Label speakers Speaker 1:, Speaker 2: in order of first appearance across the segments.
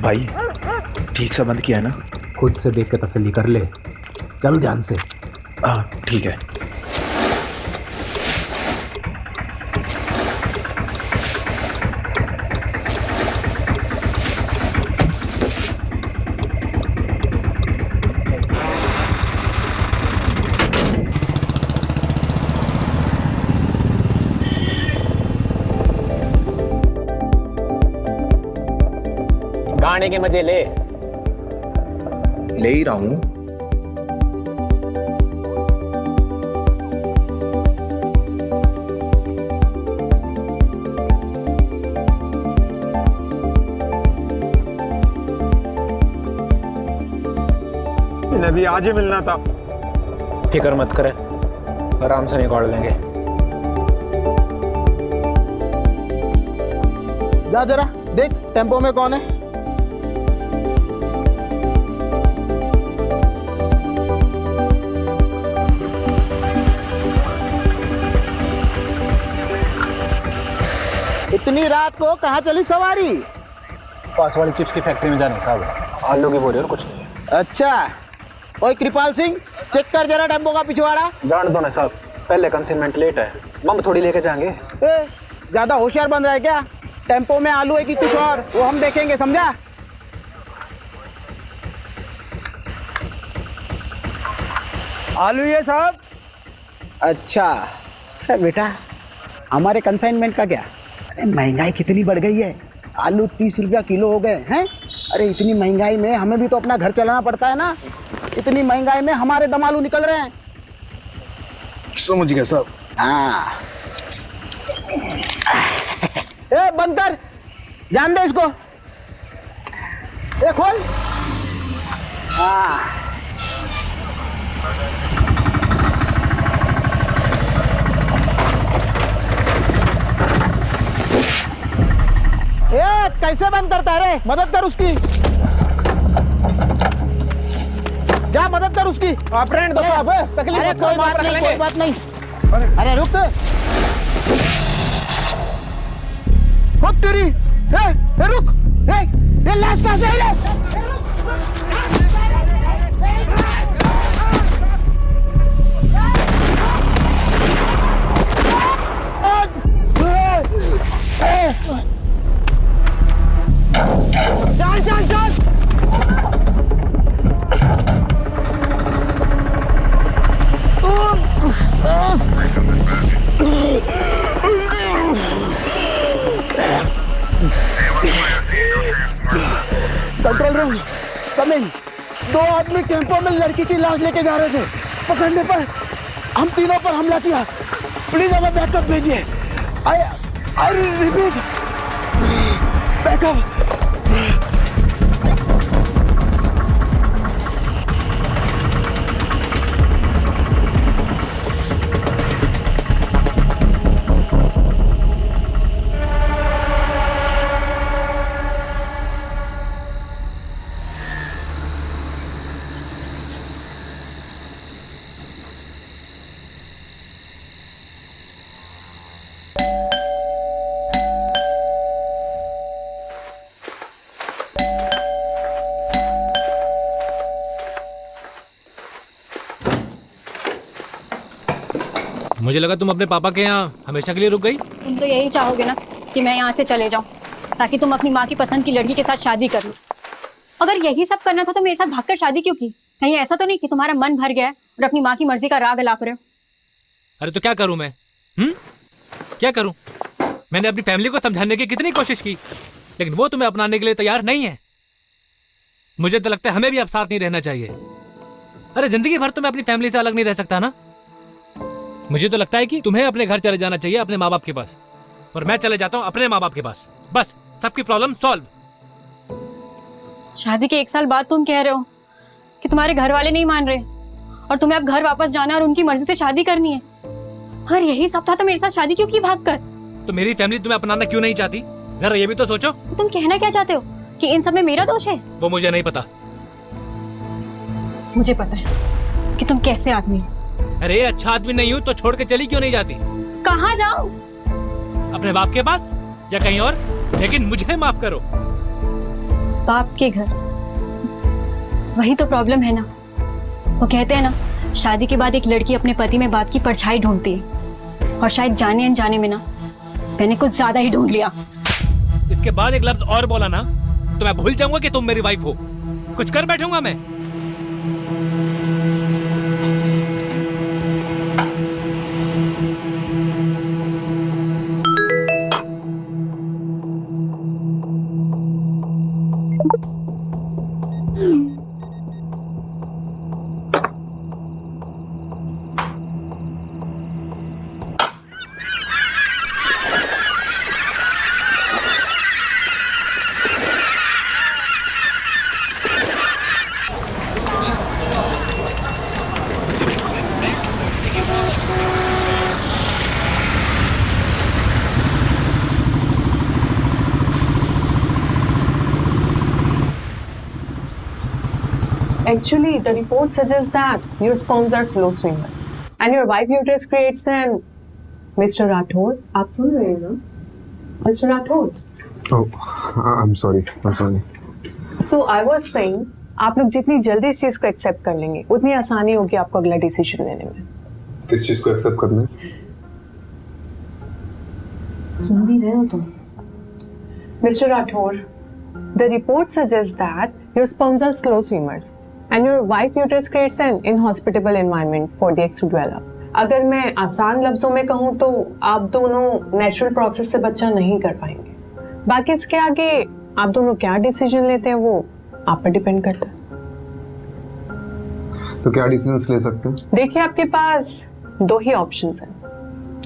Speaker 1: भाई ठीक से बंद किया है ना?
Speaker 2: खुद से देख के तसल्ली कर ले, चल ध्यान से।
Speaker 1: हाँ ठीक है।
Speaker 3: गाने के मजे ले
Speaker 1: ही रहा हूँ।
Speaker 4: इन्हें भी आज ही मिलना था।
Speaker 3: फिक्र मत करे, आराम से निकाल लेंगे।
Speaker 5: जा जरा देख टेम्पो में कौन है। इतनी रात को कहाँ चली सवारी?
Speaker 3: पास वाली चिप्स की फैक्ट्री में जाने साहब, आलू की बोरी और कुछ नहीं।
Speaker 5: अच्छा, ओए कृपाल सिंह चेक कर जरा टेम्पो का पिछवाड़ा।
Speaker 3: जान दो ना साहब, पहले कंसाइनमेंट लेट है, मम थोड़ी लेके जाएंगे।
Speaker 5: ज्यादा होशियार बन रहा है क्या? टेम्पो में आलू है कि कुछ और, वो हम देखेंगे, समझा?
Speaker 4: आलू ये साहब।
Speaker 5: अच्छा बेटा, हमारे कंसाइनमेंट का क्या? अरे महंगाई कितनी बढ़ गई है, आलू 30 रुपया किलो हो गए हैं। अरे इतनी महंगाई में हमें भी तो अपना घर चलाना पड़ता है ना। इतनी महंगाई में हमारे दम आलू निकल रहे हैं।
Speaker 3: समझ गया साहब।
Speaker 5: हाँ ए बंद कर, जान दे इसको। ए खोल। हाँ ए कैसे बंद करता है रे? मदद कर उसकी, जा मदद कर उसकी।
Speaker 3: आप रहने दो साहब, तकलीफ
Speaker 5: अरे
Speaker 3: मत
Speaker 5: कोई
Speaker 3: करो,
Speaker 5: बात
Speaker 3: आप
Speaker 5: नहीं,
Speaker 3: रख
Speaker 5: कोई
Speaker 3: लेंगे।
Speaker 5: बात नहीं। अरे रुक खुद तेरी। ए रुक, ए लाश कहाँ से आई रे? चल चल चल। कंट्रोल रूम कम इन। 2 आदमी टेम्पो में लड़की की लाश लेके जा रहे थे, पकड़ने पर हम तीनों पर हमला किया। प्लीज हमें बैकअप भेजिए। I repeat, backup.
Speaker 6: मुझे लगा तुम अपने पापा के यहाँ हमेशा के लिए रुक गई।
Speaker 7: तुम तो यही चाहोगे ना कि मैं यहाँ से चले जाऊँ, ताकि तुम अपनी माँ की पसंद की लड़की के साथ शादी कर लो। अगर यही सब करना था तो मेरे साथ भागकर शादी क्यों की? कहीं ऐसा तो नहीं कि तुम्हारा मन भर गया है और अपनी माँ की मर्जी का राग अलाप रहे हो?
Speaker 6: अरे तो क्या करूँ मैं? क्या करूँ? मैंने अपनी फैमिली को समझाने की कितनी कोशिश की, लेकिन वो तुम्हें अपनाने के लिए तैयार नहीं है। मुझे तो लगता है हमें भी अब साथ नहीं रहना चाहिए। अरे जिंदगी भर तो मैं अपनी फैमिली से अलग नहीं रह सकता ना। मुझे तो लगता है कि तुम्हें अपने घर चले जाना चाहिए, अपने माँ बाप के पास, और मैं चले जाता हूँ अपने माँ बाप के पास। बस सबकी प्रॉब्लम सॉल्व।
Speaker 7: शादी के 1 साल बाद तुम कह रहे हो कि तुम्हारे घर वाले नहीं मान रहे और तुम्हें अब घर वापस जाना और उनकी मर्जी से शादी करनी है। अगर यही सब था तो मेरे साथ शादी क्यों की भागकर?
Speaker 6: तो मेरी फैमिली तुम्हें अपनाना क्यों नहीं चाहती? जरा ये भी तो सोचो।
Speaker 7: तो तुम कहना क्या चाहते हो कि इन सब में मेरा दोष है?
Speaker 6: वो मुझे नहीं पता।
Speaker 7: मुझे पता है कि तुम कैसे आदमी हो।
Speaker 6: अरे अच्छा आदमी नहीं हूँ तो छोड़ के चली क्यों नहीं जाती?
Speaker 7: कहाँ जाऊं?
Speaker 6: अपने बाप के पास या कहीं और, लेकिन मुझे माफ करो।
Speaker 7: बाप के घर। वही तो प्रॉब्लम है ना। वो कहते हैं ना, शादी के बाद एक लड़की अपने पति में बाप की परछाई ढूंढती है, और शायद जाने अनजाने में ना मैंने कुछ ज्यादा ही ढूंढ लिया।
Speaker 6: इसके बाद एक लफ्ज और बोला ना तो मैं भूल जाऊंगा कि तुम मेरी वाइफ हो। कुछ कर बैठूंगा मैं।
Speaker 8: Actually, the report suggests that your sperms are slow swimmer and your wife uterus creates an Mr. Rathod. आप सुन रहे हैं ना? Mr. Rathod.
Speaker 4: Oh, I'm sorry.
Speaker 8: So I was saying, आप लोग जितनी जल्दी इस चीज को एक्सेप्ट कर लेंगे उतनी आसानी होगी आपको अगला डिसीजन लेने में।
Speaker 4: किस चीज को एक्सेप्ट करना है?
Speaker 8: सुन भी रहे हो तुम? Mr. Rathod, the report suggests that your sperms are slow swimmers and your wife uterus creates an inhospitable environment for the eggs to develop. अगर मैं आसान लफ्जों में कहूँ तो आप दोनों नेचुरल प्रोसेस से बच्चा नहीं कर पाएंगे। बाकी इसके आगे आप दोनों क्या डिसीजन लेते हैं वो आप पर डिपेंड करता है।
Speaker 4: तो क्या डिसीजंस ले सकते हैं?
Speaker 8: देखिए, आपके पास दो ही ऑप्शंस हैं,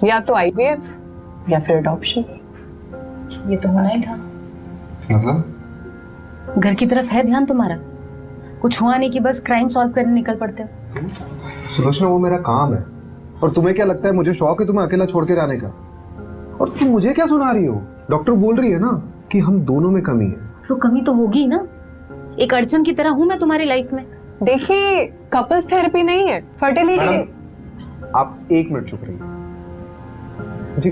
Speaker 8: या तो आईवीएफ या फिर अडॉप्शन।
Speaker 9: ये तो होना ही था।
Speaker 4: मतलब
Speaker 9: घर की तरफ है ध्यान तुम्हारा, कुछ हुआ नहीं कि बस क्राइम सॉल्व करने निकल पड़ते हो।
Speaker 10: सुलोचना, वो मेरा काम है और तुम्हें क्या लगता है मुझे शौक है तुम्हें अकेला छोड़ के जाने का? और तुम मुझे क्या सुना रही हो? डॉक्टर बोल रही है ना कि हम दोनों में कमी है।
Speaker 9: तो कमी तो होगी ना, एक अड़चन की तरह हूं मैं तुम्हारी लाइफ में।
Speaker 8: देखिए, कपल्स थेरेपी नहीं है, फर्टिलिटी।
Speaker 10: आप एक मिनट चुप रहिए जी।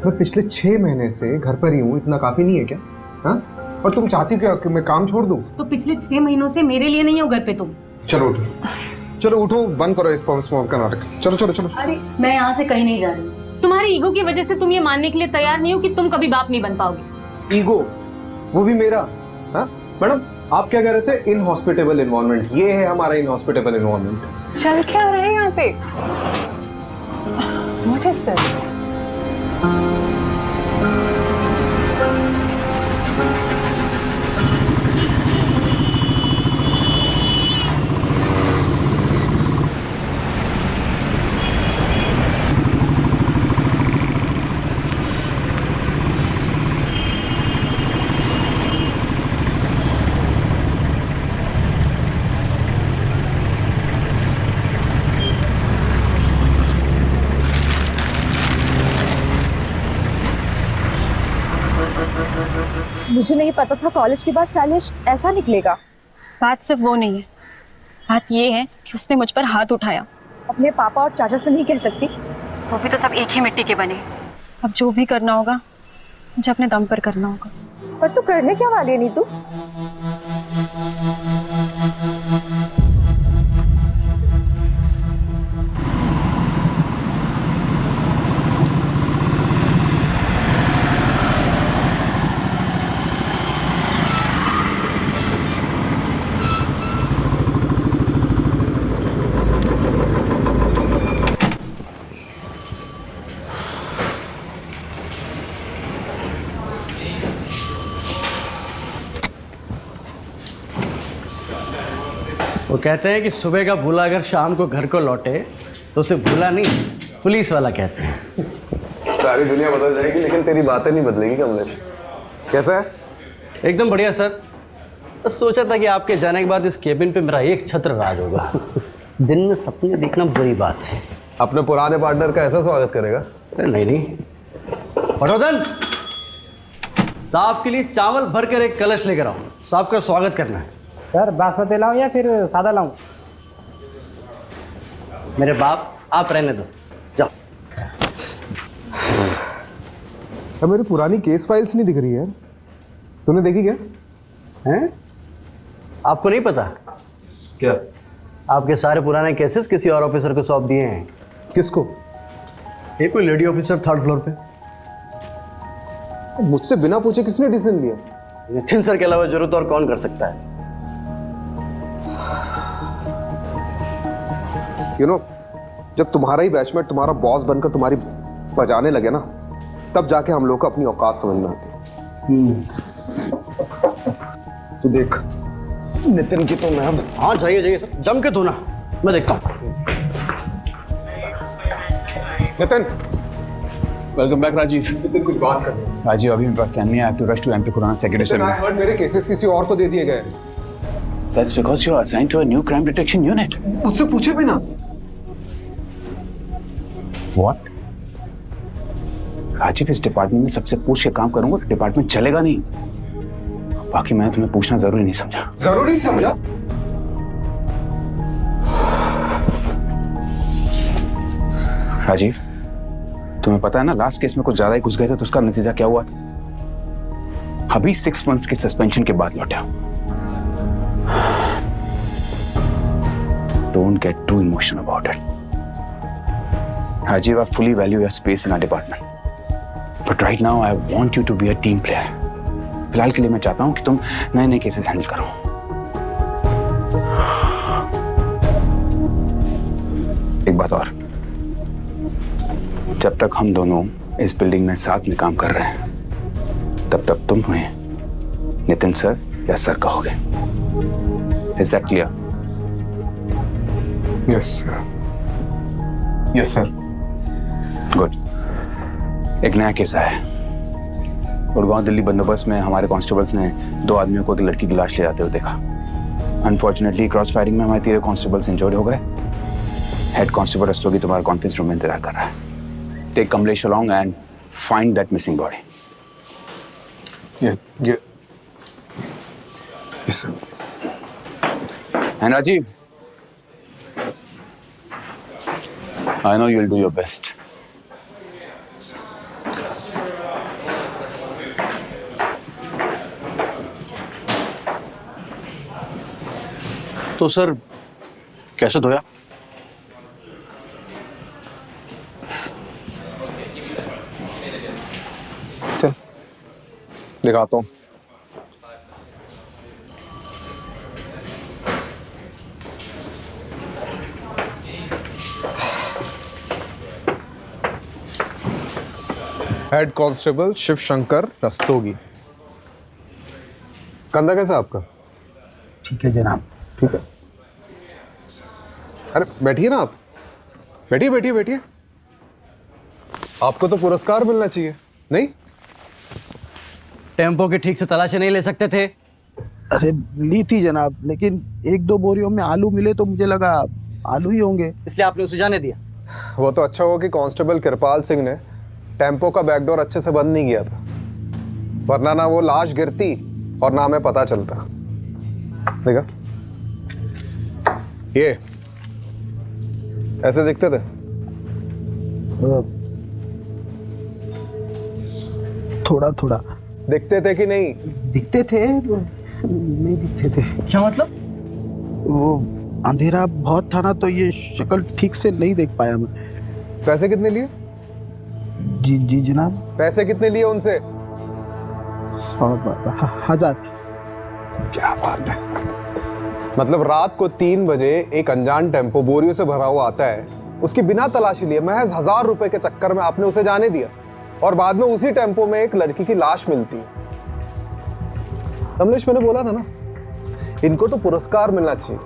Speaker 10: मैं पिछले 6 महीने से घर पर ही हूँ, इतना काफी नहीं है क्या? हाँ? और तुम चाहती हो क्या कि मैं काम छोड़ दूं?
Speaker 9: तो पिछले 6 महीनों से मेरे लिए नहीं हो घर पे तुम।
Speaker 10: चलो उठो, चलो उठो, बंद करो इस स्पर्म का नाटक। चलो चलो चलो।
Speaker 8: अरे
Speaker 9: मैं यहाँ से कहीं नहीं जा रही। तुम्हारी ईगो की वजह से तुम ये मानने के लिए तैयार नहीं हो कि तुम कभी बाप नहीं बन पाओगे।
Speaker 10: ईगो? वो भी मेरा? हाँ मैडम, आप क्या कह रहे थे? Inhospitable environment. ये है हमारा इनहॉस्पिटेबल एनवायरनमेंट।
Speaker 8: चल क्या रहा है यहाँ पे? What is this?
Speaker 11: मुझे नहीं पता था कॉलेज के बाद शैलेश ऐसा निकलेगा।
Speaker 7: बात सिर्फ वो नहीं है, बात ये है कि उसने मुझ पर हाथ उठाया।
Speaker 11: अपने पापा और चाचा से नहीं कह सकती?
Speaker 7: वो भी तो सब एक ही मिट्टी के बने। अब जो भी करना होगा मुझे अपने दम पर करना होगा।
Speaker 11: पर तू करने क्या वाली है नीतू?
Speaker 12: वो कहते हैं कि सुबह का भूला अगर शाम को घर को लौटे तो उसे भूला नहीं, पुलिस वाला कहते हैं।
Speaker 10: सारी दुनिया बदल जाएगी लेकिन तेरी बातें नहीं बदलेगी कमलेश। कैसा है?
Speaker 12: एकदम बढ़िया सर। बस सोचा था कि आपके जाने के बाद इस केबिन पे मेरा एक छत्र राज होगा। दिन में सपने देखना बुरी बात है।
Speaker 10: अपने पुराने पार्टनर का ऐसा स्वागत करेगा?
Speaker 12: नहीं नहीं। पटोदन, साहब के लिए चावल भर कर एक कलश लेकर आओ, साहब का स्वागत करना है।
Speaker 3: सर बासमती लाऊं या फिर सादा लाऊं?
Speaker 12: मेरे बाप, आप रहने दो, जाओ।
Speaker 10: अब मेरी पुरानी केस फाइल्स नहीं दिख रही है, तूने देखी क्या?
Speaker 12: हैं? आपको नहीं पता
Speaker 10: क्या?
Speaker 12: आपके सारे पुराने केसेस किसी और ऑफिसर को सौंप दिए हैं।
Speaker 10: किसको?
Speaker 12: एक कोई लेडी ऑफिसर 3rd फ्लोर पे।
Speaker 10: मुझसे बिना पूछे किसने डिसीजन लिया?
Speaker 12: नितिन सर के अलावा जरूरत और कौन कर सकता है?
Speaker 10: जब तुम्हारा ही बैचमेट तुम्हारा बॉस बनकर तुम्हारी बजाने लगे ना, तब जाके हम लोग को अपनी औकात समझ में आती। तू देख नितिन की तो मैं।
Speaker 12: हाँ जाइए सर, जम के धोना, मैं देखता हूँ।
Speaker 10: Nitin,
Speaker 1: welcome back Rajiv.
Speaker 10: नितिन कुछ बात कर रहे हैं।
Speaker 1: राजीव अभी मेरे पास टाइम नहीं है। I have to rush to MP Khurana secretary
Speaker 10: I heard मेरे केसेस किसी और को दे दिए गए।
Speaker 1: That's because you are assigned to a new crime detection unit.
Speaker 10: मुझसे पूछे भी ना।
Speaker 1: What? राजीव, इस डिपार्टमेंट में सबसे पूछ के काम करूंगा तो डिपार्टमेंट चलेगा नहीं। बाकी मैंने तुम्हें पूछना जरूरी नहीं समझा।
Speaker 10: जरूरी समझा?
Speaker 1: राजीव, तुम्हें पता है ना, लास्ट केस में कुछ ज्यादा ही घुस गए थे तो उसका नतीजा क्या हुआ था? अभी 6 months के सस्पेंशन के बाद लौटा। Don't get too emotional about it. Rajiv, I fully value your space in our department. But right now, I want you to be a team player. फिलहाल के लिए मैं चाहता हूं कि तुम नए केसेस हैंडल करो। एक बात और, जब तक हम दोनों इस बिल्डिंग में साथ में काम कर रहे हैं, तब तक तुम हमें नितिन सर या सर कहोगे। Is that clear?
Speaker 10: Yes, sir. Yes, sir.
Speaker 1: Good. एक नया केस आया है। गुड़गांव दिल्ली बंदोबस्त में हमारे कांस्टेबल्स ने 2 आदमियों को एक लड़की की लाश ले जाते हुए देखा। अनफॉर्चुनेटली क्रॉस फायरिंग में हमारे 3 कांस्टेबल्स इंजर्ड हो गए। हेड कांस्टेबल रस्तोगी तुम्हारे कॉन्फ्रेंस रूम में इंतजार कर रहा है। Take Kamlesh along and find that missing body.
Speaker 10: Yes, sir.
Speaker 1: And Rajiv, I know you'll do your best.
Speaker 12: तो सर कैसे धोया?
Speaker 10: चल दिखाता हूँ। Head constable Shiv Shankar Rastogi. कंधा कैसा आपका?
Speaker 5: ठीक है जनाब।
Speaker 10: ठीक है। अरे बैठिए ना आप। बैठिए। आपको तो पुरस्कार मिलना चाहिए, नहीं?
Speaker 12: टेम्पो की ठीक से तलाशी नहीं ले सकते थे?
Speaker 5: अरे ली थी जनाब, लेकिन 1-2 बोरियों में आलू मिले तो मुझे लगा आलू ही होंगे,
Speaker 12: इसलिए आपने उसे जाने दिया।
Speaker 10: वो तो अच्छा हुआ कि कांस्टेबल कृपाल सिंह ने टेम्पो का बैकडोर अच्छे से बंद नहीं किया था, वरना ना वो लाश गिरती और ना हमें पता चलता। देखा, ये ऐसे दिखते थे।
Speaker 5: थोड़ा
Speaker 10: दिखते थे कि नहीं?
Speaker 5: दिखते थे, नहीं दिखते थे।
Speaker 12: क्या मतलब?
Speaker 5: वो अंधेरा बहुत था ना, तो ये शक्ल ठीक से नहीं देख पाया मैं।
Speaker 10: पैसे कितने लिए?
Speaker 5: जी जनाब।
Speaker 10: पैसे कितने लिए उनसे?
Speaker 5: 1000।
Speaker 10: क्या बात है। मतलब रात को 3 बजे एक अनजान टेम्पो बोरियों से भरा हुआ आता है, उसकी बिना तलाशी लिए महज 1000 रुपए के चक्कर में आपने उसे जाने दिया, और बाद में उसी टेम्पो में एक लड़की की लाश मिलती है। कमलेश, मैंने बोला था ना, इनको तो पुरस्कार मिलना चाहिए।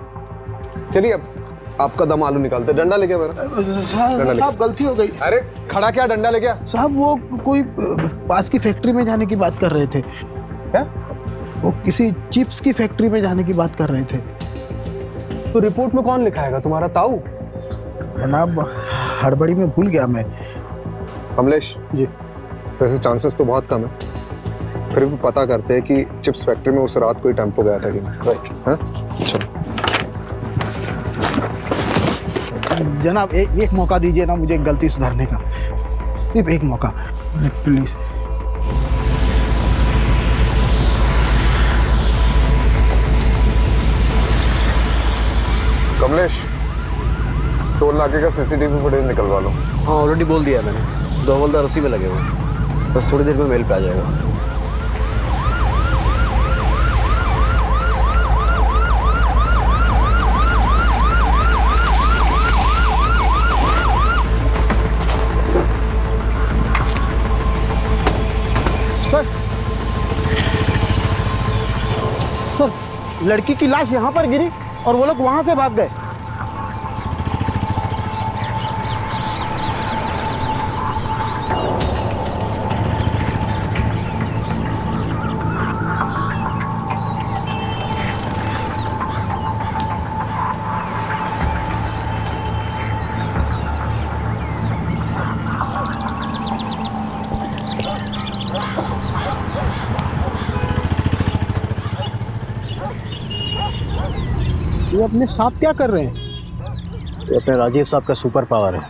Speaker 10: चलिए अब आपका दम आलू निकालते। डंडा लेके मेरा।
Speaker 5: साहब गलती हो गई।
Speaker 10: अरे खड़ा क्या, डंडा लेके?
Speaker 5: साहब वो कोई पास की फैक्ट्री में जाने की बात कर रहे थे।
Speaker 10: क्या?
Speaker 5: वो किसी चिप्स की फैक्ट्री में जाने की बात कर रहे थे।
Speaker 10: तो रिपोर्ट में कौन लिखाएगा, तुम्हारा ताऊ?
Speaker 5: जनाब हड़बड़ी में भूल गया मैं।
Speaker 10: कमलेश जी, वैसे चांसेस तो बहुत कम है, फिर भी पता करते हैं कि चिप्स फैक्ट्री में उस रात कोई टेम्पो गया था कि नहीं। राइट। चलो
Speaker 5: जनाब एक मौका दीजिए ना मुझे गलती सुधारने का, सिर्फ एक मौका प्लीज।
Speaker 4: कमलेश, टोल नाके का सीसीटीवी फुटेज निकलवा लो।
Speaker 12: हाँ ऑलरेडी बोल दिया मैंने, 2 हवलदार उसी में लगे हुए हैं, बस थोड़ी देर में मेल पे आ जाएगा।
Speaker 5: सर, लड़की की लाश यहाँ पर गिरी और वो लोग वहाँ से भाग गए। ये अपने साथ क्या कर रहे हैं?
Speaker 12: ये अपने राजीव साहब का सुपर पावर है,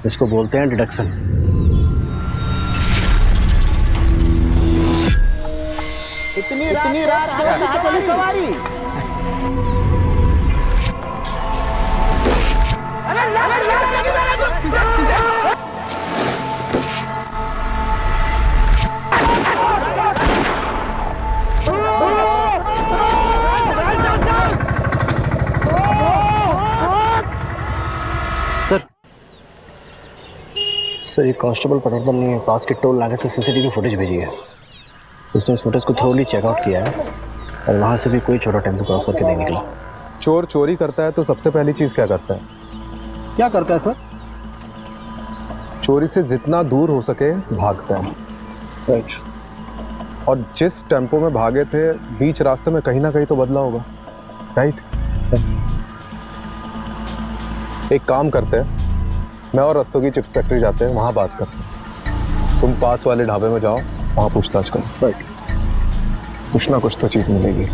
Speaker 12: इसको बोलते हैं डिडक्शन।
Speaker 5: इतनी रात को कहाँ चली सवारी?
Speaker 12: सर ये कांस्टेबल पटवर्धन ने पास के टोल नाके से सीसीटीवी फुटेज भेजी है। उसने इस फुटेज को थ्रोली चेकआउट किया है और वहाँ से भी कोई छोटा टेम्पो क्रॉस करके नहीं निकला।
Speaker 10: चोर चोरी करता है तो सबसे पहली चीज क्या करता है?
Speaker 5: क्या करता है सर?
Speaker 10: चोरी से जितना दूर हो सके भागता है।
Speaker 5: राइट।
Speaker 10: और जिस टेम्पो में भागे थे बीच रास्ते में कहीं ना कहीं तो बदला होगा, राइट? एक काम करते हैं, मैं और रस्तोगी चिप्स फैक्ट्री जाते हैं, वहाँ बात करते हैं। तुम पास वाले ढाबे में जाओ, वहाँ पूछताछ करो।
Speaker 5: राइट।
Speaker 10: कुछ ना कुछ तो चीज़ मिलेगी।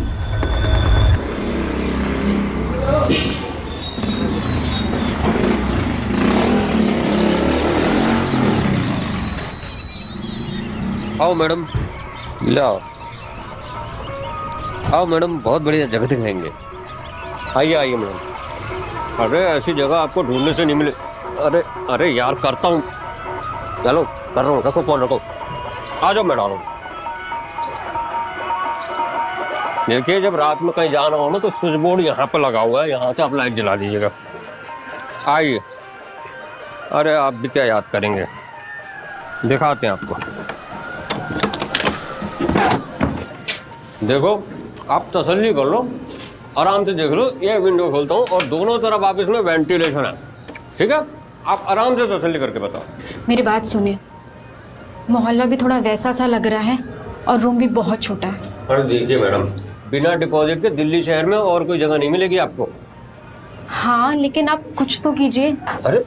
Speaker 13: आओ मैडम, लाओ। आओ मैडम, बहुत बढ़िया जगह दिखाएंगे। आइए आइए मैडम। अरे ऐसी जगह आपको ढूंढने से नहीं मिले। अरे अरे यार करता हूँ, चलो कर रहा हूँ, रखो फोन रखो। आ जाओ मैडम। देखिए जब रात में कहीं जाना हो ना तो स्विच बोर्ड यहाँ पे लगा हुआ है, यहाँ से आप लाइट जला दीजिएगा। आइए। अरे आप भी क्या याद करेंगे, दिखाते हैं आपको। देखो आप तसल्ली कर लो, आराम से देख लो। ये विंडो खोलता हूँ और दोनों तरफ आप इसमें वेंटिलेशन है, ठीक है? आप आराम से तसल्ली करके बताओ।
Speaker 7: मेरी बात सुनिए, मोहल्ला भी थोड़ा वैसा सा लग रहा है और रूम भी बहुत छोटा है।
Speaker 13: अरे देखिए मैडम, बिना डिपॉजिट के दिल्ली शहर में और कोई जगह नहीं मिलेगी आपको।
Speaker 7: हाँ लेकिन आप कुछ तो कीजिए।
Speaker 13: अरे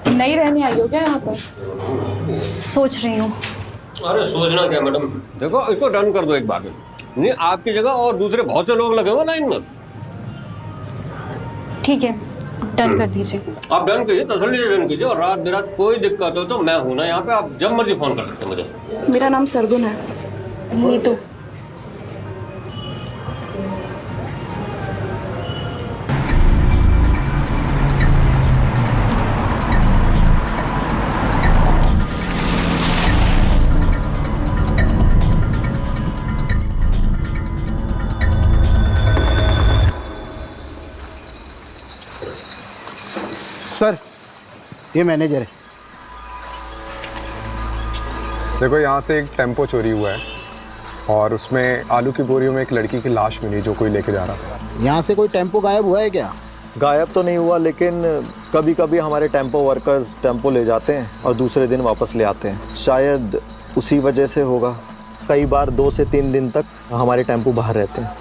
Speaker 8: नहीं रहने आई हो क्या यहाँ पर?
Speaker 7: सोच रही हूँ।
Speaker 13: अरे सोचना क्या मैडम, देखो इसको डन कर दो एक बार में। नहीं आपकी जगह और दूसरे बहुत से लोग लगे हुए लाइन में।
Speaker 7: ठीक है डन कर दीजिए।
Speaker 13: आप डन कीजिए, तसल्ली से डन कीजिए। और रात बिरात कोई दिक्कत हो तो मैं हूं ना यहाँ पे, आप जब मर्जी फोन कर सकते हैं मुझे।
Speaker 8: मेरा नाम सरगुन है।
Speaker 7: नीतू।
Speaker 5: सर ये मैनेजर है।
Speaker 10: देखो यहाँ से एक टेम्पो चोरी हुआ है और उसमें आलू की बोरियों में एक लड़की की लाश मिली जो कोई लेके जा रहा था।
Speaker 5: यहाँ से कोई टेम्पो गायब हुआ है क्या?
Speaker 14: गायब तो नहीं हुआ, लेकिन कभी कभी हमारे टेम्पो वर्कर्स टेम्पो ले जाते हैं और दूसरे दिन वापस ले आते हैं। शायद उसी वजह से होगा। कई बार 2 से 3 दिन तक हमारे टेम्पो बाहर रहते हैं।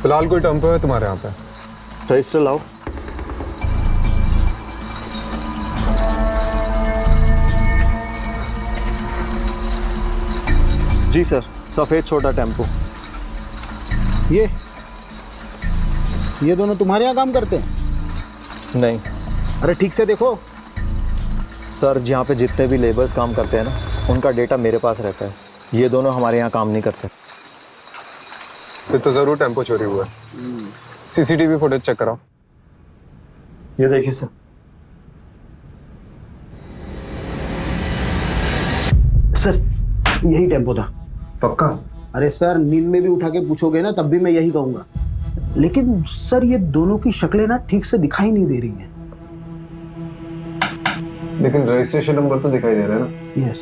Speaker 10: फिलहाल कोई टेम्पो है तुम्हारे यहाँ पे?
Speaker 14: रजिस्टर लाओ। जी सर, सफ़ेद छोटा टेम्पो।
Speaker 5: ये दोनों तुम्हारे यहाँ काम करते हैं?
Speaker 14: नहीं।
Speaker 5: अरे ठीक से देखो
Speaker 14: सर, यहाँ पे जितने भी लेबर्स काम करते हैं ना, उनका डेटा मेरे पास रहता है। ये दोनों हमारे यहाँ काम नहीं करते।
Speaker 10: फिर तो ज़रूर टेम्पो चोरी हुआ है। सीसीटीवी फुटेज चेक कराओ।
Speaker 12: ये देखिए सर। सर यही टेम्पो था।
Speaker 10: पक्का?
Speaker 5: अरे सर नींद में भी उठा के पूछोगे ना तब भी मैं यही कहूंगा। लेकिन सर ये दोनों की शक्लें ना ठीक से दिखाई नहीं दे रही हैं।
Speaker 10: लेकिन रजिस्ट्रेशन नंबर तो दिखाई दे रहा है ना?
Speaker 5: यस।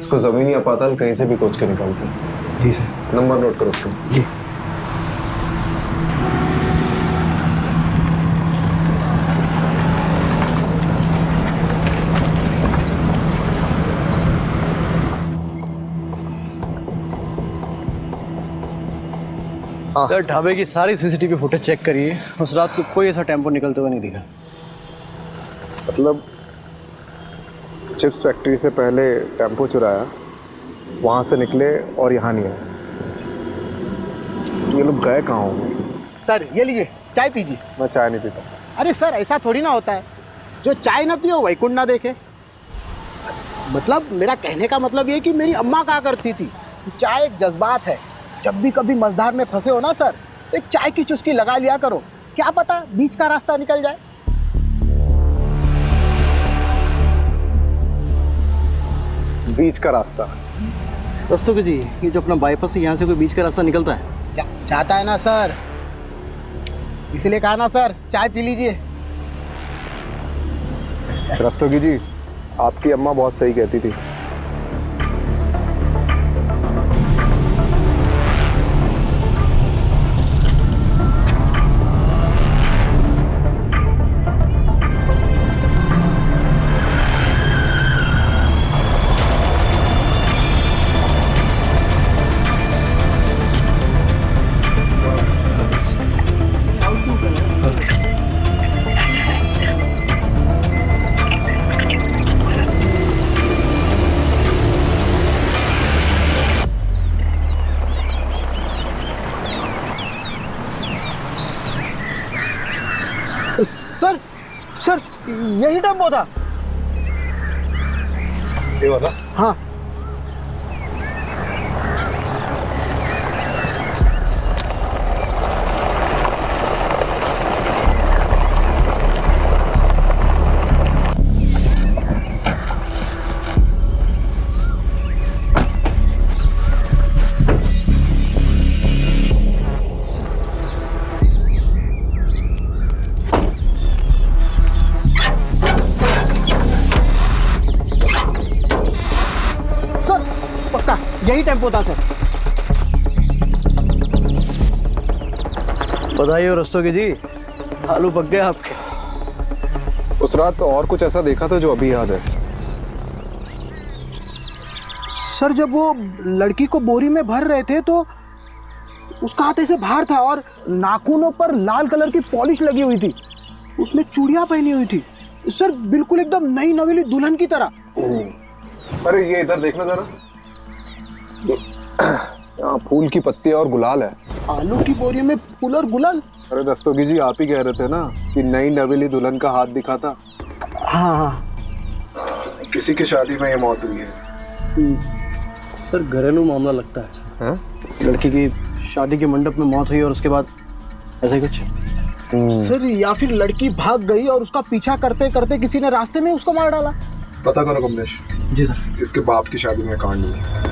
Speaker 10: इसको जमीनी अपाताल कहीं से भी खोज के निकालते हैं।
Speaker 5: जी सर।
Speaker 10: नंबर नोट करो उसका।
Speaker 5: जी।
Speaker 12: सर ढाबे की सारी सीसीटीवी फुटेज चेक करिए, उस रात को कोई ऐसा टेम्पो निकलते हुए नहीं दिखा।
Speaker 10: मतलब चिप्स फैक्ट्री से पहले टेम्पो चुराया, वहां से निकले और यहाँ नहीं आए। ये लोग गए कहाँ होंगे?
Speaker 5: सर ये लीजिए चाय पीजिए।
Speaker 10: मैं चाय नहीं पीता।
Speaker 5: अरे सर ऐसा थोड़ी ना होता है, जो चाय ना पियो वैकुंठ ना देखे। मतलब मेरा कहने का मतलब ये कि मेरी अम्मा कहा करती थी चाय एक जज्बात है। जब भी कभी मझधार में फंसे हो ना सर, तो एक चाय की चुस्की लगा लिया करो, क्या पता बीच का रास्ता निकल जाए।
Speaker 10: बीच का रास्ता?
Speaker 12: रस्तोगी जी, ये जो अपना बाईपास है यहाँ से कोई बीच का रास्ता निकलता है?
Speaker 5: चाहता है ना सर, इसलिए कहा ना सर चाय पी लीजिए।
Speaker 10: रस्तोगी जी, आपकी अम्मा बहुत सही कहती थी।
Speaker 5: सर सर यही टेम्पो था।
Speaker 10: ये वाला?
Speaker 5: हाँ। यही टेम्पो था सर।
Speaker 12: बताइए रस्तोगी जी, आलू पक गए आपके?
Speaker 10: उस रात तो और कुछ ऐसा देखा था जो अभी याद है।
Speaker 5: सर जब वो लड़की को बोरी में भर रहे थे तो उसका हाथ ऐसे बाहर था और नाखूनों पर लाल कलर की पॉलिश लगी हुई थी, उसने चूड़ियां पहनी हुई थी सर, बिल्कुल एकदम नई नवेली दुल्हन की तरह।
Speaker 10: अरे ये इधर देखना जरा, यहाँ फूल की पत्ती और गुलाल है।
Speaker 5: आलू की बोरी में फूल और गुलाल?
Speaker 10: अरे रस्तोगी जी, आप ही कह रहे थे ना कि नई नवेली दुल्हन का हाथ दिखा था।
Speaker 5: हाँ।
Speaker 10: किसी की शादी में ये मौत हुई है।
Speaker 12: सर घरेलू मामला लगता है। लड़की की शादी के मंडप में मौत हुई और उसके बाद ऐसा कुछ?
Speaker 5: सर या फिर लड़की भाग गई और उसका पीछा करते करते किसी ने रास्ते में उसको मार डाला।
Speaker 10: पता करो कमलेश।
Speaker 12: जी सर।
Speaker 10: किसके बाप की शादी में कांड हुआ।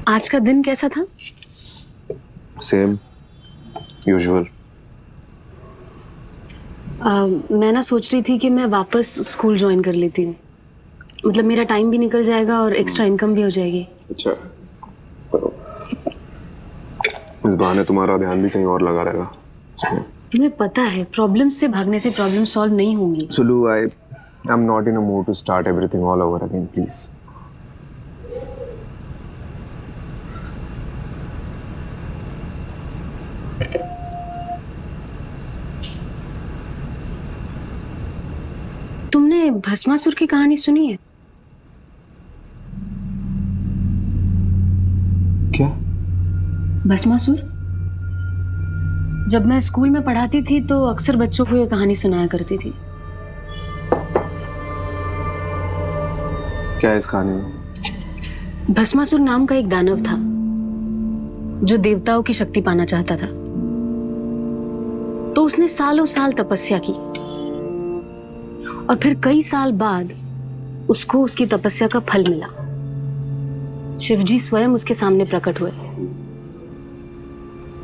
Speaker 9: आज का दिन कैसा था?
Speaker 10: Same usual.
Speaker 9: मैं ना सोच रही थी कि मैं वापस स्कूल ज्वाइन कर लेती हूँ, मतलब मेरा टाइम भी निकल जाएगा और एक्स्ट्रा इनकम भी हो जाएगी।
Speaker 10: अच्छा करो, इस बहाने तुम्हारा ध्यान भी कहीं और लगा रहेगा।
Speaker 9: तुम्हें पता है प्रॉब्लम से भागने से प्रॉब्लम सॉल्व नहीं होंगी।
Speaker 10: Sulu, I am not in a mood to start everything all over again, please.
Speaker 9: Bhasmasur की कहानी सुनी है?
Speaker 10: क्या?
Speaker 9: भस्मासुर? जब मैं स्कूल में पढ़ाती थी तो अक्सर बच्चों को ये कहानी सुनाया करती थी।
Speaker 10: क्या है इस कहानी में?
Speaker 9: भस्मासुर नाम का एक दानव था जो देवताओं की शक्ति पाना चाहता था। तो उसने सालों साल तपस्या की और फिर कई साल बाद उसको उसकी तपस्या का फल मिला। शिवजी स्वयं उसके सामने प्रकट हुए।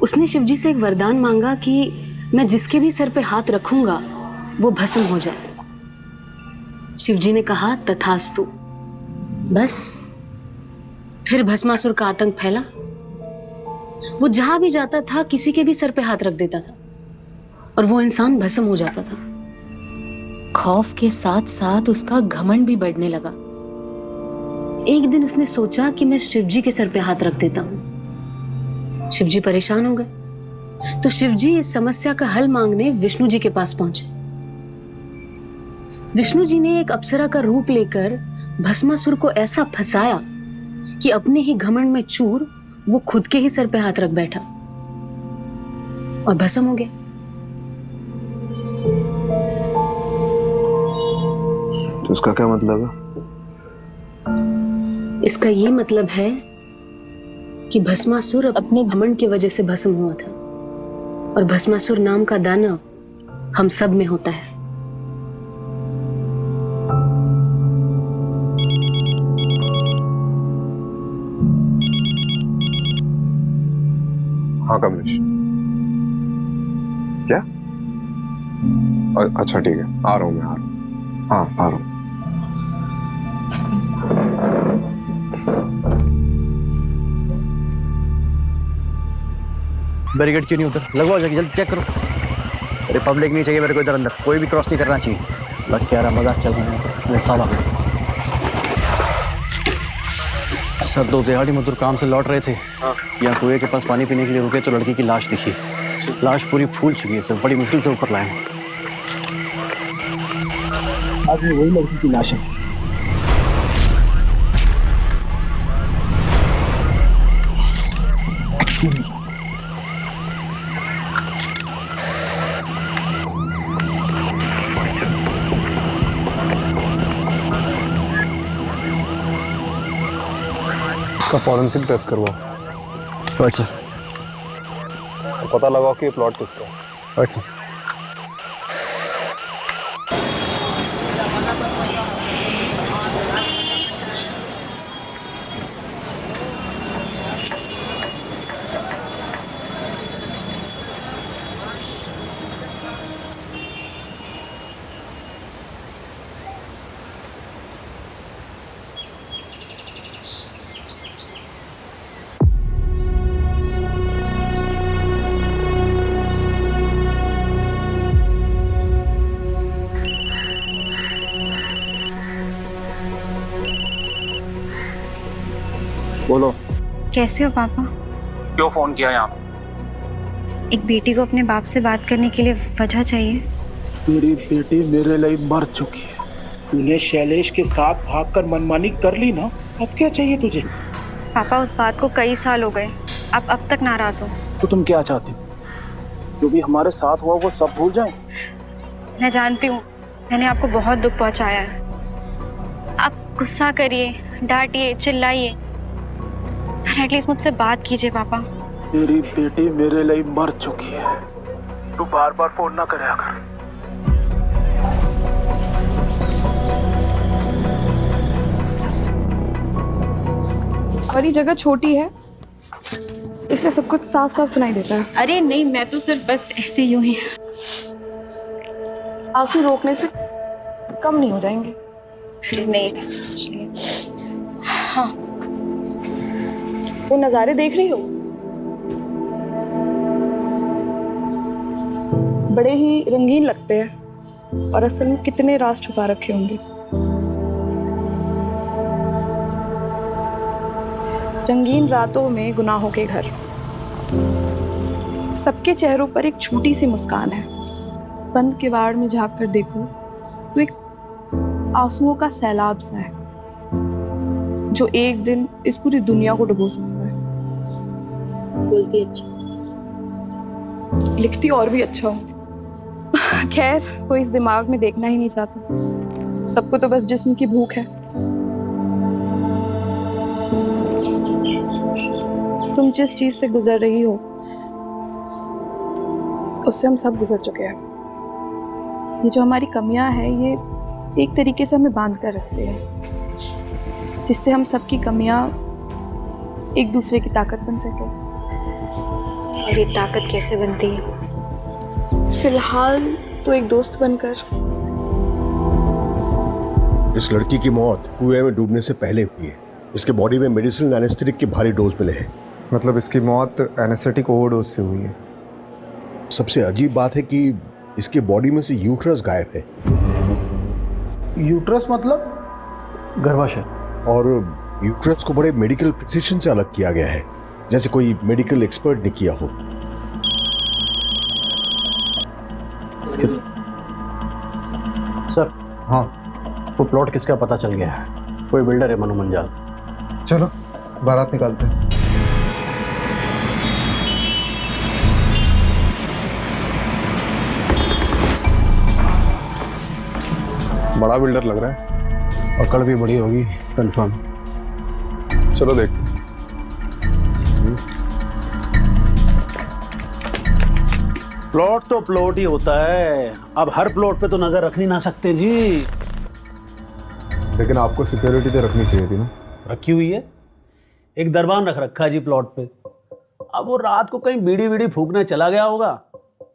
Speaker 9: उसने शिवजी से एक वरदान मांगा कि मैं जिसके भी सर पे हाथ रखूंगा वो भस्म हो जाए। शिवजी ने कहा तथास्तु। बस फिर भस्मासुर का आतंक फैला। वो जहां भी जाता था किसी के भी सर पे हाथ रख देता था और वो इंसान भस्म हो जाता था। खौफ के साथ साथ उसका घमंड भी बढ़ने लगा। एक दिन उसने सोचा कि मैं शिवजी के सर पे हाथ रख देता हूं। शिवजी परेशान हो गए तो शिवजी इस समस्या का हल मांगने विष्णु जी के पास पहुंचे। विष्णु जी ने एक अप्सरा का रूप लेकर भस्मासुर को ऐसा फंसाया कि अपने ही घमंड में चूर वो खुद के ही सर पे हाथ रख बैठा और भस्म हो गया।
Speaker 10: तो उसका क्या मतलब है?
Speaker 9: इसका ये मतलब है कि भस्मासुर अपने घमंड की वजह से भस्म हुआ था और भस्मासुर नाम का दानव हम सब में होता है।
Speaker 10: हाँ कमलेश, क्या? अच्छा ठीक है, आ रहा हूँ मैं, आ रहा हूँ। हाँ आ रहा हूँ।
Speaker 12: बैरिकेड क्यों नहीं उधर? लगवाओ जाके, जल्दी चेक करो। अरे पब्लिक नहीं चाहिए मेरे को इधर अंदर, कोई भी क्रॉस नहीं करना चाहिए। लग क्या रहा मजाक चल रहा है मेरे साला। सर दो दिहाड़ी मजदूर काम से लौट रहे थे, यहाँ कुएं के पास पानी पीने के लिए रुके तो लड़की की लाश दिखी। लाश पूरी फूल चुकी है सर, बड़ी मुश्किल से ऊपर लाए।
Speaker 5: आज वही लड़की की लाश है।
Speaker 10: इसका फॉरेंसिक टेस्ट करवाओ।
Speaker 12: अच्छा,
Speaker 10: पता लगाओ कि ये प्लॉट किसका है।
Speaker 12: अच्छा। बोलो।
Speaker 7: कैसे हो पापा?
Speaker 3: क्यों फोन किया यहाँ?
Speaker 7: एक बेटी को अपने बाप से बात करने के लिए वजह चाहिए।
Speaker 5: तेरी बेटी मेरे लिए मर चुकी है। तूने शैलेश के साथ भागकर मनमानी कर ली ना, अब क्या चाहिए तुझे?
Speaker 7: पापा उस बात को कई साल हो गए, आप अब तक नाराज हो।
Speaker 5: तो तुम क्या चाहती हो? जो भी हमारे साथ हुआ वो सब भूल जाएं?
Speaker 7: मैं जानती हूँ मैंने आपको बहुत दुख पहुँचाया है। आप गुस्सा करिए, डांटिए, चिल्लाइए, एटलीस्ट मुझसे बात कीजिए पापा।
Speaker 5: तेरी बेटी मेरे लिए मर चुकी है, तू बार बार फोन ना करे कर।
Speaker 11: सारी जगह छोटी है इसलिए सब कुछ साफ साफ सुनाई देता है।
Speaker 7: अरे नहीं, मैं तो सिर्फ बस ऐसे यूं ही।
Speaker 11: आंसू रोकने से कम नहीं हो जाएंगे।
Speaker 7: नहीं। हाँ,
Speaker 11: वो नज़ारे देख रही हो? बड़े ही रंगीन लगते हैं और असल में कितने राज छुपा रखे होंगे। रंगीन रातों में गुनाहों के घर, सबके चेहरों पर एक छोटी सी मुस्कान है। बंद किवाड़ में झांक कर देखो तो एक आंसुओं का सैलाब सा है जो एक दिन इस पूरी दुनिया को डुबो सकता है।
Speaker 9: बोलती अच्छा,
Speaker 11: लिखती और भी अच्छा हूँ। खैर, कोई इस दिमाग में देखना ही नहीं चाहता। सबको तो बस जिस्म की भूख है। तुम जिस चीज से गुजर रही हो उससे हम सब गुजर चुके हैं। ये जो हमारी कमियां हैं ये एक तरीके से हमें बांध कर रखते हैं, जिससे हम सबकी कमियां एक दूसरे की ताकत बन सके।
Speaker 9: और ये ताकत कैसे बनती है?
Speaker 11: फिलहाल तो एक दोस्त बनकर।
Speaker 15: इस लड़की की मौत कुएं में डूबने से पहले हुई है। इसके बॉडी में मेडिसिनल एनेस्थेटिक के भारी डोज मिले हैं।
Speaker 10: मतलब इसकी मौत एनेस्थेटिक ओवरडोज से हुई है।
Speaker 15: सबसे अजीब बात है कि इसके बॉडी में से यूट्रस गायब है।
Speaker 12: यूट्रस मतलब गर्भाशय।
Speaker 15: और यूट्रस को बड़े मेडिकल प्रिसिशन से अलग किया गया है, जैसे कोई मेडिकल एक्सपर्ट ने किया हो।
Speaker 12: सर, हाँ, वो प्लॉट किसका पता चल गया है। कोई बिल्डर है, मनु मंजाल।
Speaker 10: चलो बारात निकालते हैं। बड़ा बिल्डर लग रहा है।
Speaker 12: पकड़ भी बड़ी होगी कंफर्म।
Speaker 10: चलो देखते हैं।
Speaker 12: प्लॉट तो प्लॉट ही होता है। अब हर प्लॉट पे तो नजर रख नहीं ना सकते जी।
Speaker 10: लेकिन आपको सिक्योरिटी तो रखनी चाहिए थी ना।
Speaker 12: रखी हुई है, एक दरबान रख रखा है जी प्लॉट पे। अब वो रात को कहीं बीड़ी बीड़ी फूकने चला गया होगा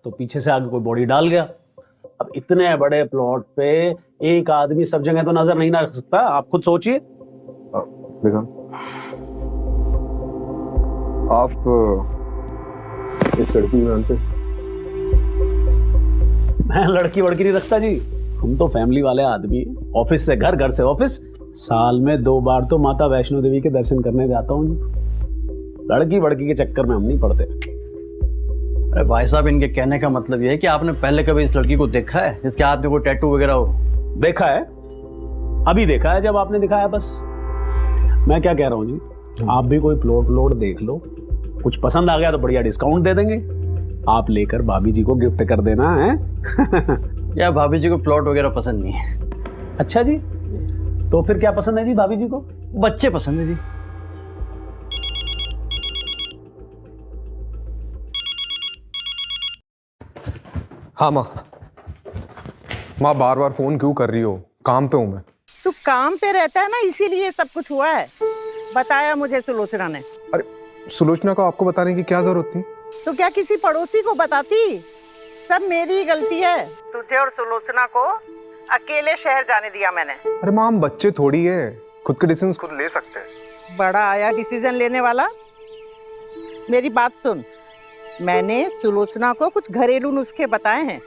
Speaker 12: तो पीछे से आगे कोई बॉडी डाल गया। अब इतने बड़े प्लॉट पे एक आदमी सब जगह तो नजर नहीं ना रख सकता। आप खुद सोचिए।
Speaker 10: आप इस लड़की में आते?
Speaker 12: मैं लड़की वड़की नहीं रखता जी। हम तो फैमिली वाले आदमी हैं। ऑफिस से घर, घर से ऑफिस। साल में 2 बार तो माता वैष्णो देवी के दर्शन करने जाता हूँ जी। लड़की वड़की के चक्कर में हम नहीं पड़ते।
Speaker 2: अरे भाई साहब, इनके कहने का मतलब ये है कि आपने पहले कभी इस लड़की को देखा है जिसके हाथ में कोई टैटू वगैरह हो?
Speaker 12: देखा है, अभी देखा है जब आपने दिखाया बस। मैं क्या कह रहा हूँ जी, आप भी कोई प्लॉट देख लो, कुछ पसंद आ गया तो बढ़िया डिस्काउंट दे देंगे। आप लेकर भाभी जी को गिफ्ट कर देना है।
Speaker 2: या भाभी जी को प्लॉट वगैरह पसंद नहीं है।
Speaker 12: अच्छा जी, तो फिर क्या पसंद है जी भाभी जी को?
Speaker 2: बच्चे पसंद है जी।
Speaker 10: हाँ माँ बार बार फोन क्यों कर रही हो? काम पे हूँ मैं।
Speaker 5: तू काम पे रहता है ना, इसीलिए सब कुछ हुआ है। बताया मुझे सुलोचना ने।
Speaker 10: अरे सुलोचना को आपको बताने की क्या जरूरत थी?
Speaker 5: तो क्या किसी पड़ोसी को बताती? सब मेरी गलती है। तुझे और सुलोचना को अकेले शहर जाने दिया मैंने।
Speaker 10: अरे माँ, हम बच्चे थोड़ी है, खुद के डिसीजन खुद ले सकते हैं।
Speaker 5: बड़ा आया डिसीजन लेने वाला। मेरी बात सुन, मैंने सुलोचना को कुछ घरेलू नुस्खे बताए हैं,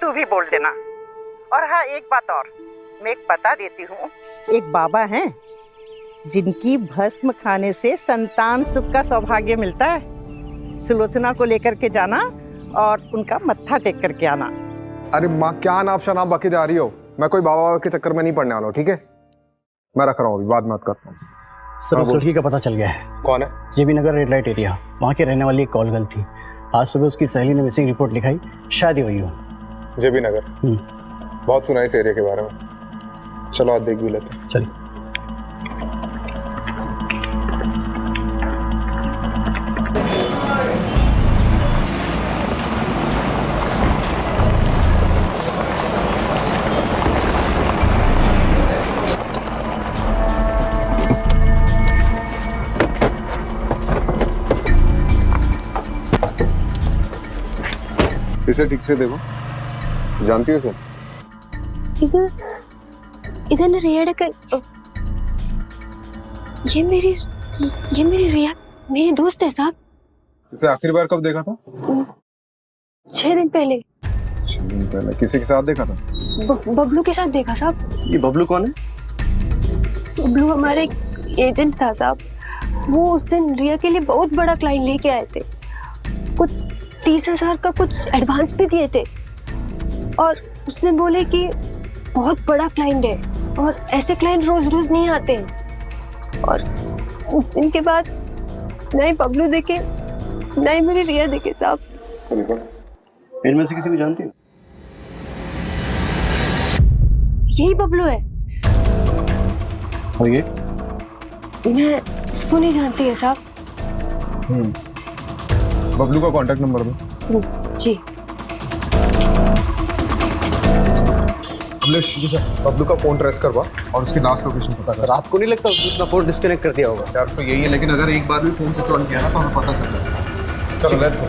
Speaker 5: तू भी बोल देना। और हाँ, एक बात और मैं एक बता देती हूँ। एक बाबा हैं जिनकी भस्म खाने से संतान सुख का सौभाग्य मिलता है। सुलोचना को लेकर के जाना और उनका मत्था टेक करके आना।
Speaker 10: अरे माँ, क्या नाप शनाप बाकी जा रही हो? मैं कोई बाबा के चक्कर में नहीं पड़ने वाला हूँ, ठीक है? मैं रख रहा हूँ, अभी बाद में बात करता हूँ।
Speaker 12: सर, उस लड़की का पता चल गया है।
Speaker 10: कौन है?
Speaker 12: जेबी नगर रेड लाइट एरिया, वहाँ के रहने वाली एक कॉल गर्ल थी। आज सुबह उसकी सहेली ने मिसिंग रिपोर्ट लिखाई, शायद ही हुई हो।
Speaker 10: जेबी नगर? बहुत सुना इस एरिया के बारे में। चलो आज देख भी लेते हैं।
Speaker 12: चलिए।
Speaker 10: इसे ठीक से देखो, जानती हो इसे?
Speaker 9: इधर ना रिया ये मेरी रिया मेरी दोस्त है साहब।
Speaker 10: इसे आखिरी बार कब देखा था?
Speaker 9: 6 दिन पहले।
Speaker 10: 6 दिन पहले किसी के साथ देखा था?
Speaker 9: बबलू के साथ देखा साहब।
Speaker 12: ये बबलू कौन है?
Speaker 9: बबलू हमारा एक एजेंट था साहब। वो उस दिन रिया के लिए बहुत बड़ा क्लाइंट लेके आए थे। कुछ 30,000 का कुछ एडवांस भी दिए थे और उसने बोले कि बहुत बड़ा क्लाइंट है,
Speaker 7: और ऐसे क्लाइंट रोज रोज नहीं आते हैं। और उस दिन के बाद नए बबलू देखे, नए मेरी रिया देखे साहब।
Speaker 2: इनमें से किसी को जानती हो?
Speaker 7: यही बबलू है।
Speaker 2: और ये?
Speaker 7: मैं इसको नहीं जानती है साहब।
Speaker 4: बबलू का कांटेक्ट नंबर दो।
Speaker 7: जी।
Speaker 4: बबलू का फोन ट्रेस करवा और उसकी लास्ट लोकेशन पता कर।
Speaker 2: आपको नहीं लगता उसने अपना फोन डिस्कनेक्ट कर दिया होगा?
Speaker 4: यार तो यही है, लेकिन अगर एक बार भी फोन स्विच ऑन किया ना तो हमें पता चल जाएगा। चलो लेट्स गो।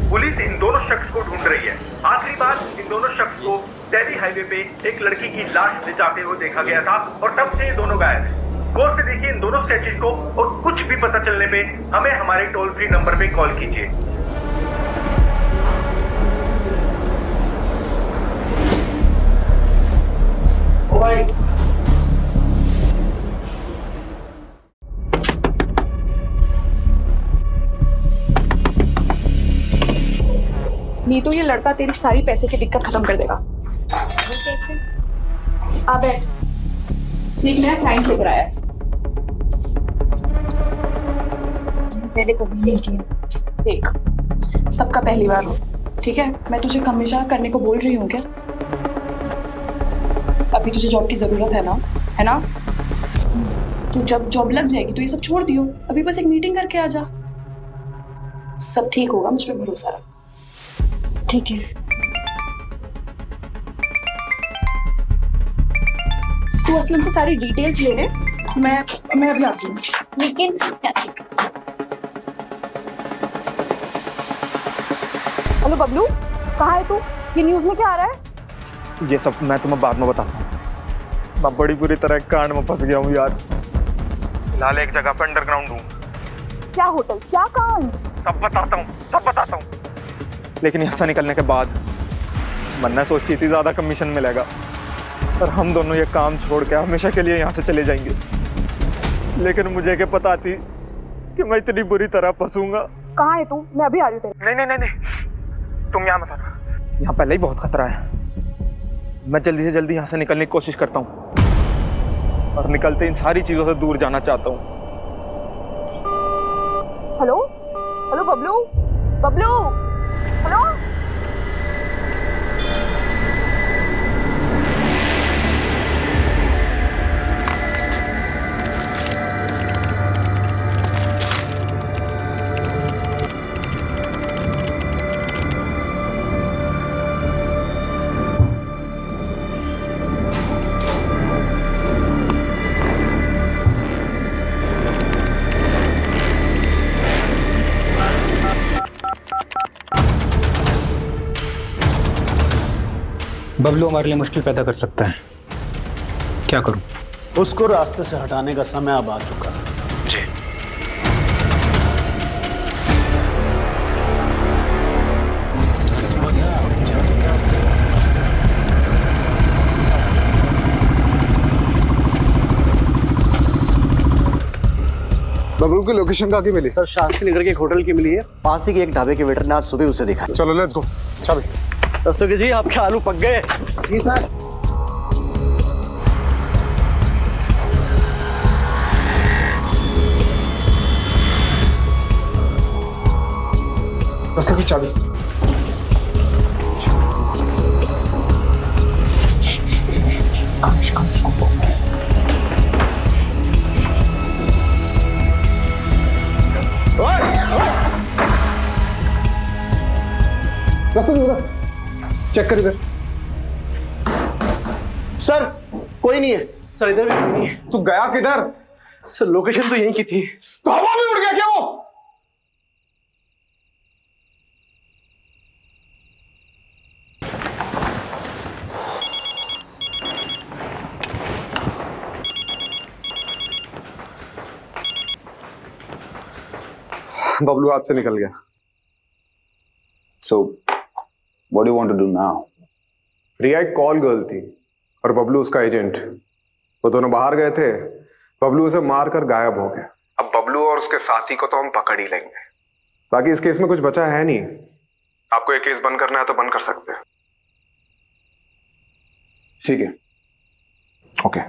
Speaker 16: पुलिस इन दोनों शख्स को ढूंढ रही है। आखिरी बार इन दोनों शख्स को दिल्ली हाईवे पे एक लड़की की लाश ले जाते हुए देखा गया था और तब से ये दोनों गायब हैं। गौर से देखिए इन दोनों स्केचेस को और कुछ भी पता चलने पे हमें हमारे टोल फ्री नंबर पे कॉल कीजिए। ओ भाई,
Speaker 11: नहीं तो ये लड़का तेरी सारी पैसे की दिक्कत खत्म कर देगा।
Speaker 7: कैसे?
Speaker 11: आ बैठ, एक नया क्लाइंट लेकर आया है।
Speaker 7: पहले कभी नहीं किया।
Speaker 11: देख, सबका पहली बार हो, ठीक है? मैं तुझे हमेशा करने को बोल रही हूँ क्या? अभी तुझे जॉब की जरूरत है ना, है ना? तो जब जॉब लग जाएगी तो ये सब छोड़ दियो। अभी बस एक मीटिंग करके आ जा, सब ठीक होगा, मुझ पे भरोसा रख।
Speaker 7: ठीक है।
Speaker 11: तू असलम से सारी डिटेल्स ले ले, मैं अभी आती हूँ।
Speaker 7: लेकिन
Speaker 11: हेलो बबलू, कहाँ है तू? ये न्यूज़ में क्या आ रहा है?
Speaker 14: ये सब मैं तुम्हें बाद में बताता हूँ। मैं बड़ी बुरी तरह कांड में फंस गया हूँ यार। फिलहाल एक जगह पे अंडरग्राउंड हूँ।
Speaker 11: क्या होटल, क्या कांड?
Speaker 14: सब बताता हूँ। लेकिन यहाँ से निकलने के बाद मन्ना सोची थी ज्यादा कमीशन मिलेगा, और हम दोनों ये काम छोड़ के हमेशा के लिए यहाँ से चले जाएंगे। लेकिन मुझे क्या पता थी कि मैं इतनी बुरी तरह फंसूंगा।
Speaker 11: कहाँ है तू? मैं अभी आ रही हूँ तेरे।
Speaker 14: नहीं, तुम यहाँ मत आना। यहाँ पहले ही बहुत खतरा है। मैं जल्दी से जल्दी यहाँ से निकलने की कोशिश करता हूँ, और निकलते इन सारी चीजों से दूर जाना चाहता हूँ।
Speaker 11: Hello Bablu, hello.
Speaker 3: बबलू हमारे लिए मुश्किल पैदा कर सकता है, क्या करूं?
Speaker 12: उसको रास्ते से हटाने का समय अब आ चुका है।
Speaker 3: जी।
Speaker 4: बबलू की लोकेशन कहाँ की मिली?
Speaker 2: सर शास्त्री नगर के एक होटल की मिली है, पास ही के एक ढाबे के वेटर ने आज सुबह उसे देखा।
Speaker 4: चलो लेट्स गो। चल
Speaker 2: दस्तों जी, आपके आलू पक गए।
Speaker 5: जी सर।
Speaker 4: उसका की चाबी। चेक कर इधर।
Speaker 2: सर कोई नहीं है। सर इधर भी कोई नहीं है।
Speaker 4: तू गया किधर?
Speaker 2: सर लोकेशन तो यहीं की थी।
Speaker 4: तो हवा में उड़ गया क्या वो? बबलू हाथ से निकल गया।
Speaker 1: So, what do you want to do now?
Speaker 4: रिया एक कॉल गर्ल थी और बबलू उसका एजेंट। वो दोनों बाहर गए थे
Speaker 10: बबलू उसे मारकर गायब हो गया। अब बबलू और उसके साथी को तो हम पकड़ ही लेंगे। बाकी इस केस में कुछ बचा है नहीं। आपको ये केस बंद करना है तो बंद कर सकते हैं। ठीक है, ओके।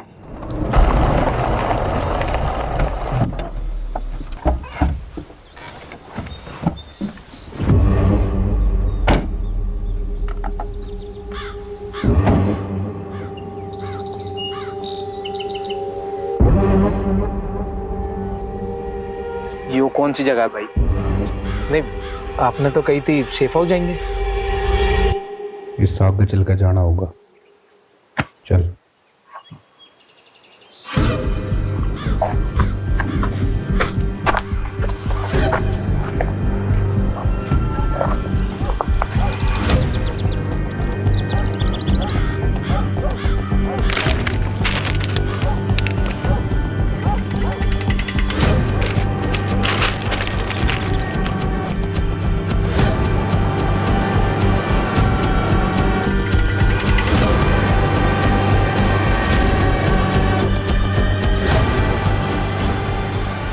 Speaker 3: ये कौन सी जगह है भाई? नहीं, आपने तो कही थी सेफ हाउस जाएंगे।
Speaker 1: इस आगे चल कर जाना होगा। चल।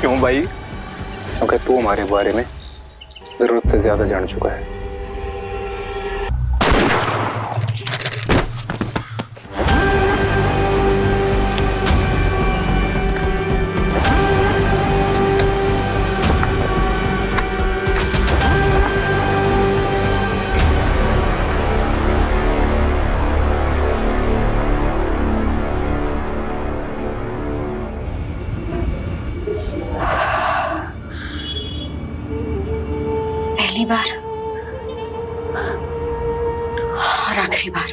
Speaker 10: क्यों भाई?
Speaker 1: अगर तू हमारे बारे में जरूरत से ज्यादा जान चुका है।
Speaker 9: पहली बार और आखिरी बार।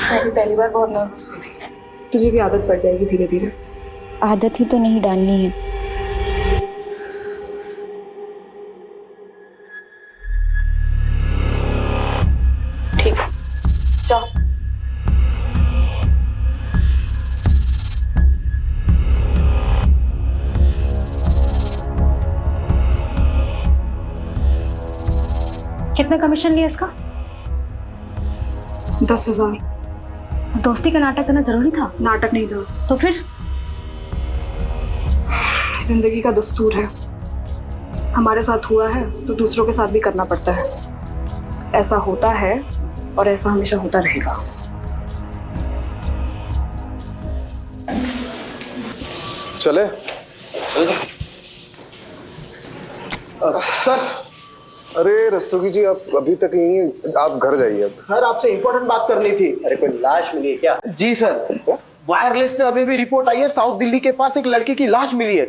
Speaker 11: मैं भी पहली बार बहुत नर्वस हुई थी। तुझे भी आदत पड़ जाएगी धीरे धीरे।
Speaker 7: आदत ही तो नहीं डालनी है।
Speaker 11: ठीक है, जाओ।
Speaker 9: कितना कमीशन लिया इसका?
Speaker 11: 10,000।
Speaker 9: दोस्ती का नाटक करना जरूरी था?
Speaker 11: नाटक नहीं था
Speaker 9: तो फिर?
Speaker 11: जिंदगी का दस्तूर है। हमारे साथ हुआ है तो दूसरों के साथ भी करना पड़ता है। ऐसा होता है और ऐसा हमेशा होता रहेगा।
Speaker 10: चले?
Speaker 5: सर,
Speaker 10: अरे रस्तोगी जी, आप अभी तक यहीं हैं? आप घर जाइए अब।
Speaker 5: सर आपसे इंपॉर्टेंट बात करनी थी।
Speaker 2: अरे कोई लाश मिली है क्या?
Speaker 5: जी सर, वायरलेस पे अभी भी रिपोर्ट आई है, साउथ दिल्ली के पास एक लड़के की लाश मिली है।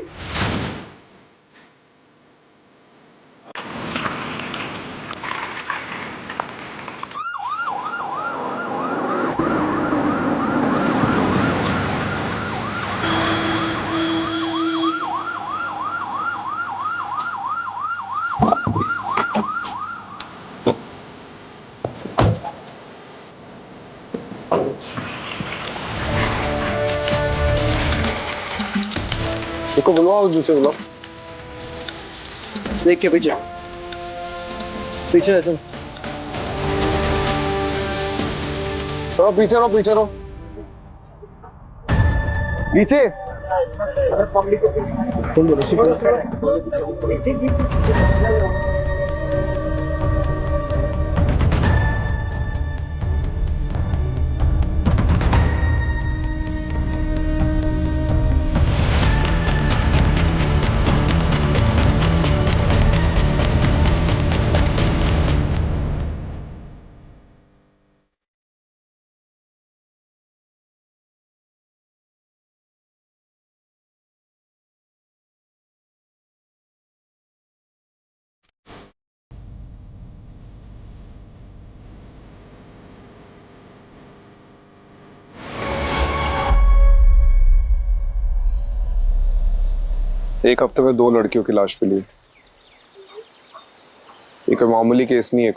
Speaker 10: देखो, बुलाओ, दूसरे बुलाओ।
Speaker 5: देख के पीछे पीछे है तुम।
Speaker 10: पीछे रहो, पीछे रहो, पीछे।
Speaker 5: तुम बोलो।
Speaker 10: एक हफ्ते में 2 लड़कियों की लाश मिली। ये कोई मामूली केस नहीं है,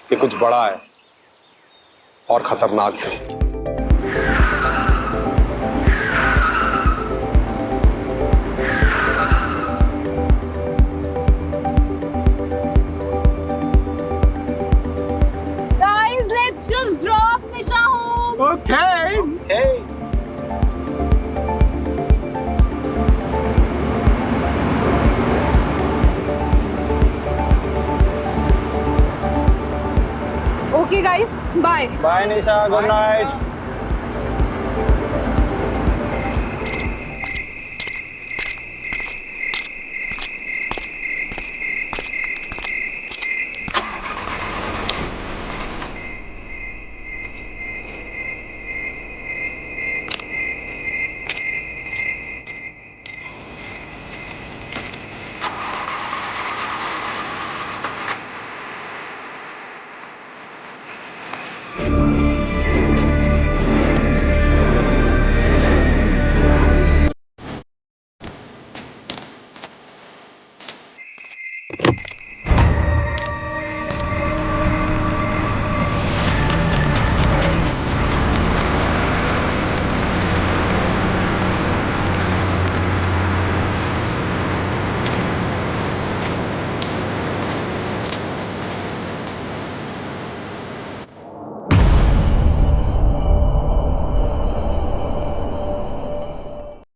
Speaker 10: ये कुछ बड़ा है और खतरनाक है।
Speaker 11: बाय
Speaker 2: बाय निशा, गुड नाइट।